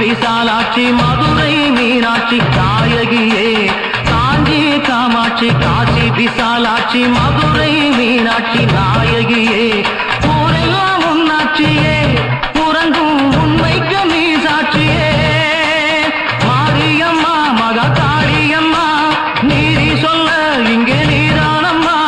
விசாலாட்சி மதுரை மீனாட்சி தாயகியே காஞ்சி காமாட்சி காசி விசாலாட்சி மதுரை மீனாட்சி நாயகியே ஊரெல்லாம் உன்னாட்சியே உறங்கும் உண்மைக்கு நீ சாட்சியே மாரியம்மா மகா காளியம்மா நீதி சொல்ல இங்கே நீதானம்மா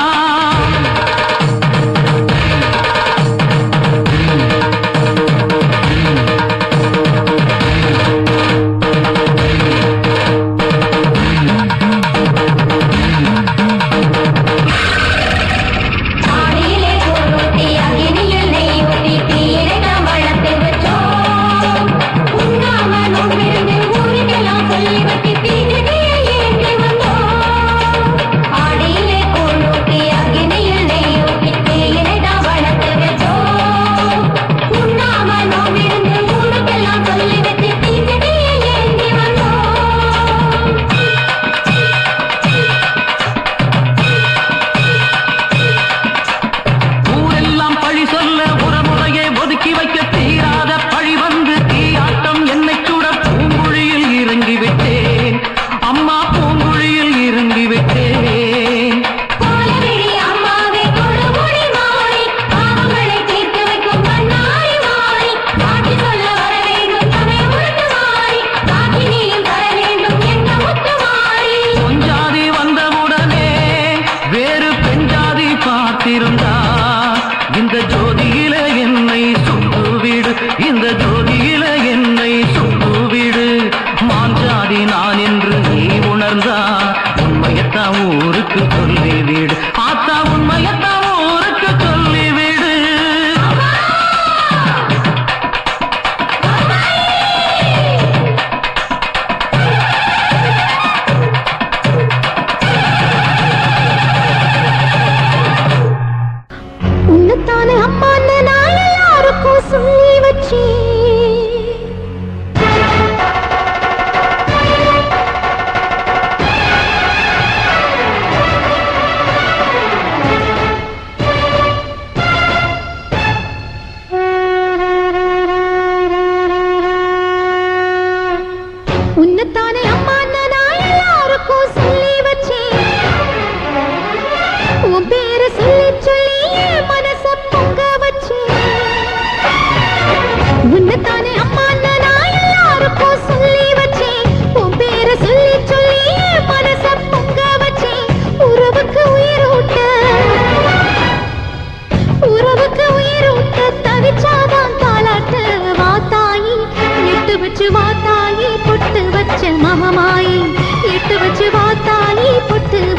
இந்த ஜோதியில என்னை சுட்டுவிடு இந்த ஜோதியில என்னை சுட்டுவிடு மாஞ்சாதி நான் என்று நீ உணர்ந்தா உண்மையத்தான் ஊருக்கு சொல்லிவிடு ஆத்தா உண்மையத்தான் ஊருக்கு சொல்லிவிடு உன்னத்தானே அம்மான்னு நான் யாருக்கும் சொல்லி வச்சேன் உன்னத்தானே அம்மான்னு நான் யாருக்கும் சொல்லி வச்சேன் உன் பேரை சொல்லி சொல்லி மனச பொங்க வச்சேன் உன்னத்தானே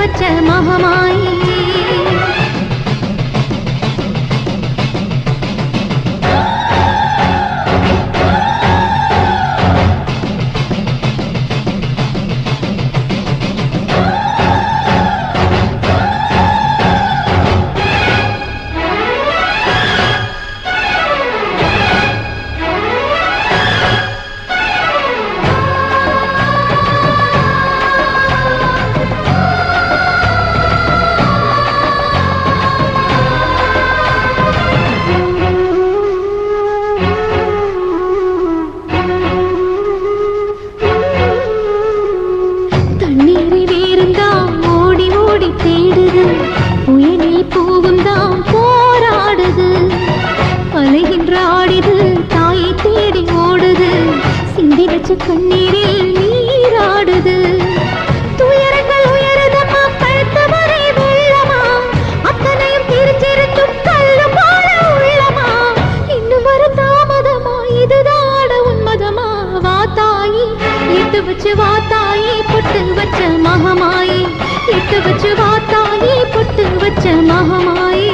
வச்ச மகமாயி. கண்ணீரில் நீராடுது துயரங்கள் உயருதம்மா கழுத்து வரை வெள்ளமா அத்தனையும் பிரிச்சிருந்தும் கல்லு போல உள்ளமா இன்னும் வர தாமதமா இதுதாட உன்மதமா வாத்தாயி இட்டு வச்சு வாத்தாயி பொட்டு வச்ச மகமாயி இட்டு வச்சு வாத்தாயி பொட்டு வச்ச மகமாயி.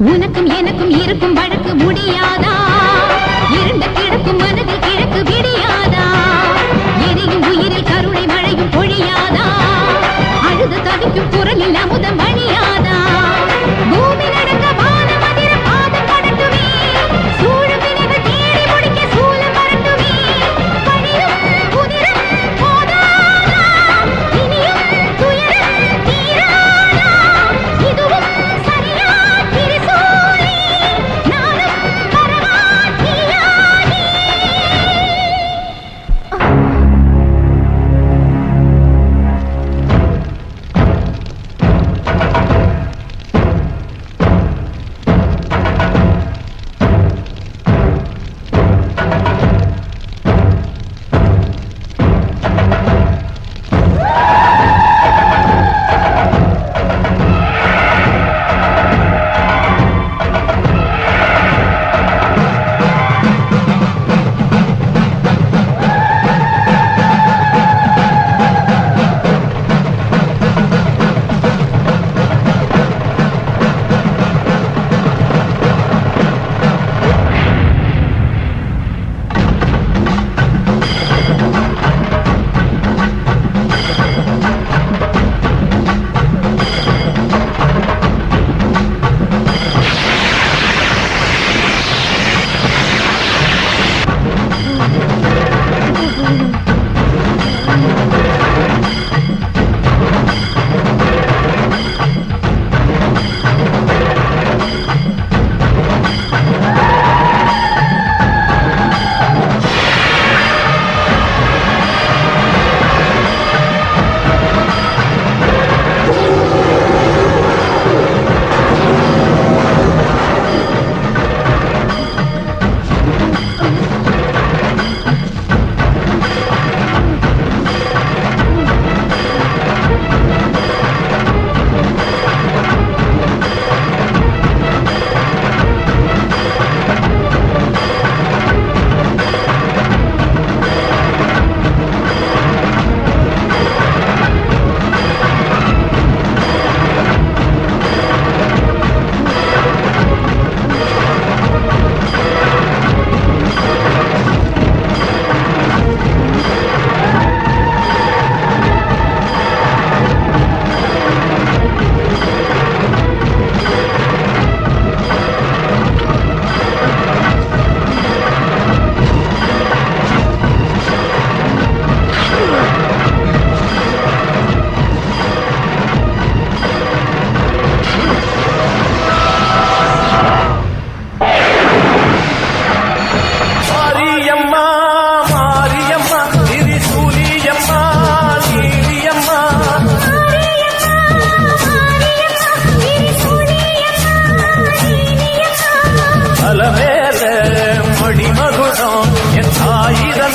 உனக்கும் எனக்கும் இருக்கும் வழக்கு முடியாதா இருண்ட கிடக்கும் மனதில் கிழக்கு விடியாதா எரியும் உயிரில் கருணை மழையும் பொழியாதா அழுது தவிக்கும் குரலில் அமுதம் வழியாதா பூமி நடக்க வானம் அதிர பாதம் படட்டுமே சூழும் வினைகள் தேடி முடிக்க சூலம் வரட்டுமே பணியும் உதிரம் போதாதா இனியும் துயரம் தீராதா இதுவும் சரியா திரிசூலி நானும் வரவா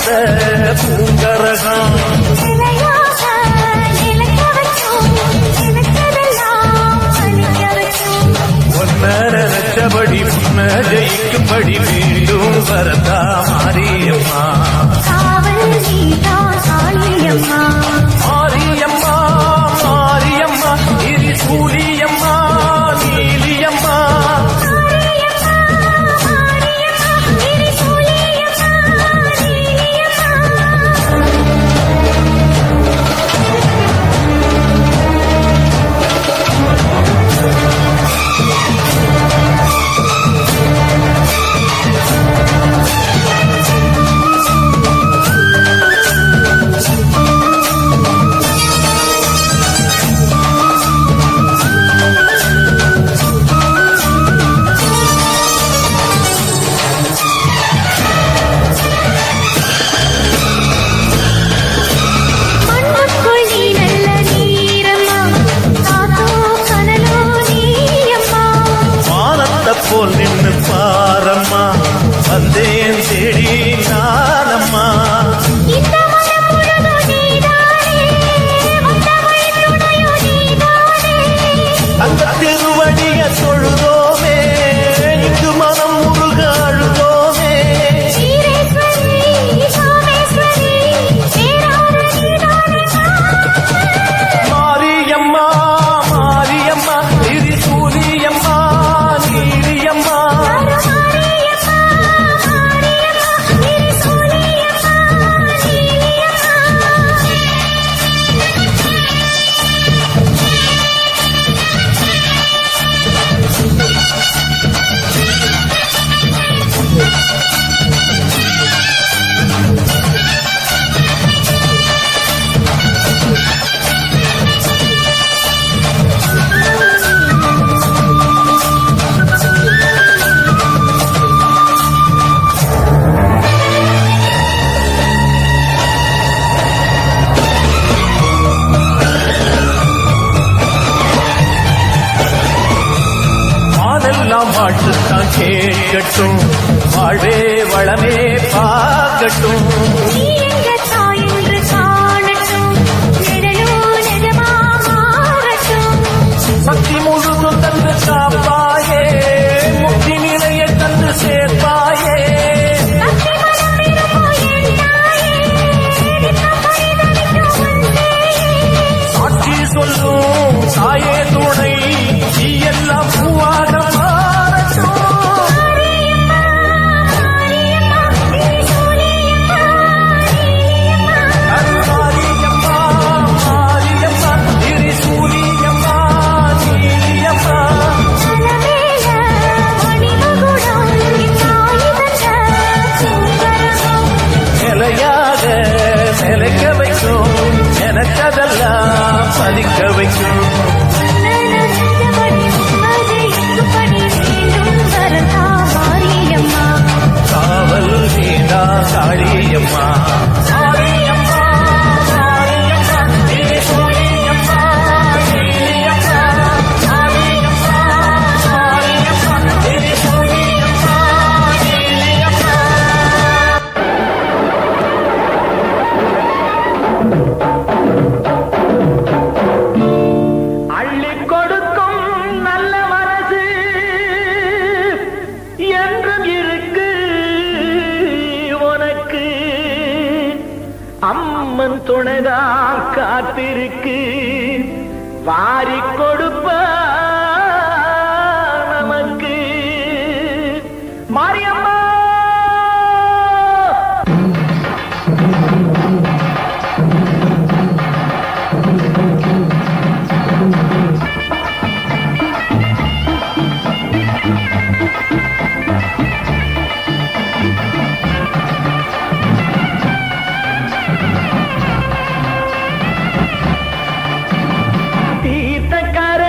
வந்த பூங்கரகம் நிலையாக நிலைக்க வைக்கும் நினைச்சதெல்லாம் அழிக்க வைக்கும் ஒன்ன நினைச்சபடி முன்ன ஜெயிக்கும்படி மீண்டும் வரதா மாரியம்மா காவல் நீதான் காளியம்மா மாரியம்மா மாரியம்மா இரு சூரியம்மா நீலியம்மா மாரியம்மா மாரியம்மா திரிசூலியம்மா நீலியம்மா மண்ணுக்குள் நீ நல்ல நீரம்மா காத்தோ கனலோ நீயம்மா வானத்தை போல் நின்னு பாரம்மா வந்தேன் தேடி நானம்மா இந்த மனம் முழுதும் நீதானே வந்த வழி துணையோ நீதானே அந்த திருவடிய தொழுதோமே இங்கு மனம் முருக அழுதோமே ஈரேஸ்வரி சோமேஸ்வரி பேரான நீதானே மாரியம்மா மாரியம்மா இரு சூரியம்மா நீலியம்மா மாரியம்மா மாரியம்மா திரிசூலியம்மா நீலியம்மா வானெல்லாம் வாழ்த்துத்தான் கேட்கட்டும் வாழ்வே வளமே பார்க்கட்டும் நீ எங்க தாய் என்று காணட்டும் நிழலோ நிஜமா மாறட்டும் சக்தி முழுதும் தந்து காப்பாயே முக்தி நிலையை தந்து சேர்ப்பாயே பக்தி மனம் இருப்போ என் தாயே நித்தம் பரிதவிக்கும் வந்தேயே சாட்சி சொல்லும் தாயே துணை நீ எல்லாம் பூவாக மாறட்டும் மாரியம்மா மாரியம்மா திரிசூலியம்மா நீலியம்மா மாரியம்மா மாரியம்மா இரு சூரியம்மா நீலியம்மா மனமேல மணிமகுடம் தாய் தந்த சுந்தரகம் நிலையாக நிலைக்க வைக்கும் எனக்கதெல்லாம் பலிக்க வைக்கும் நினைச்சபடி உண்மதை இருக்கும்படி மீண்டும் வரதா மாரியம்மா காவல் நீடா காளியம்மா மாரியம்மா மாரியம்மா இரு சூரியம்மா நீலியம்மா மாரியம்மா மாரியம்மா இரு சூரியம்மா நீலியம்மா அள்ளி கொடுக்கும் நல்ல மனசு என்றும் இருக்கு உனக்கு அம்மன் துணைதான் காத்திருக்கு வாரி கொடுப்ப நமக்கு மாரியம்மா தீர்த்தக்கார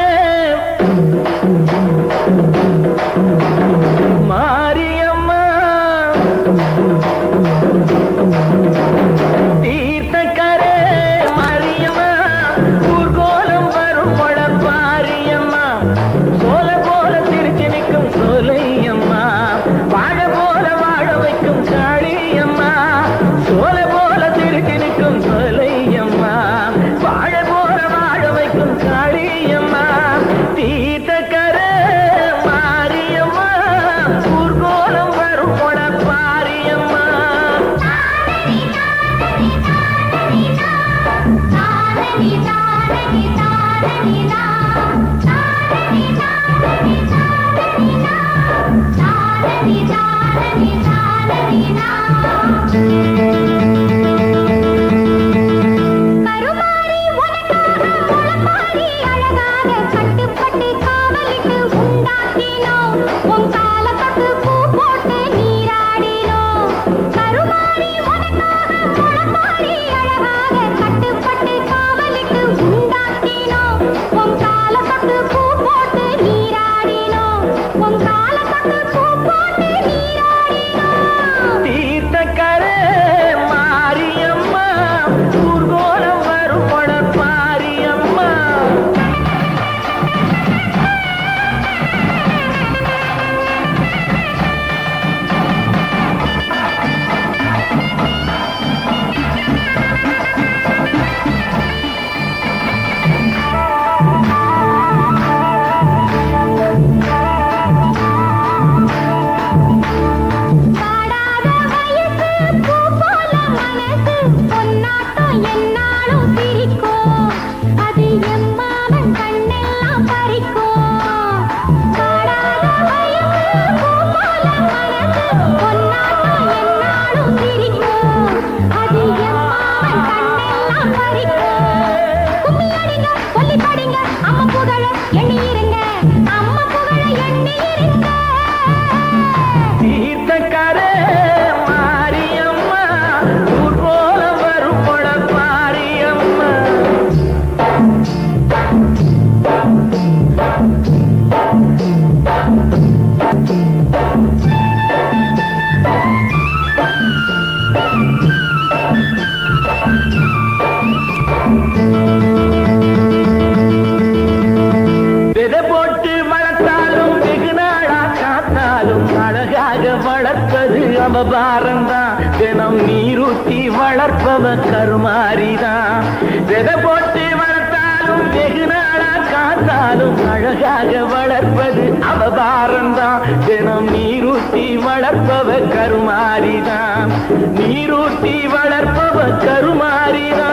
தினம் நீரூட்டி வளர்ப்பவ கருமாரிதான். விதை போட்டு வளர்த்தாலும் வெகு நாளா காத்தாலும் அழகாக வளர்ப்பது அவதாரம்தான். தினம் நீரூட்டி வளர்ப்பவ கருமாரிதான். நீரூட்டி வளர்ப்பவ கருமாரிதான்.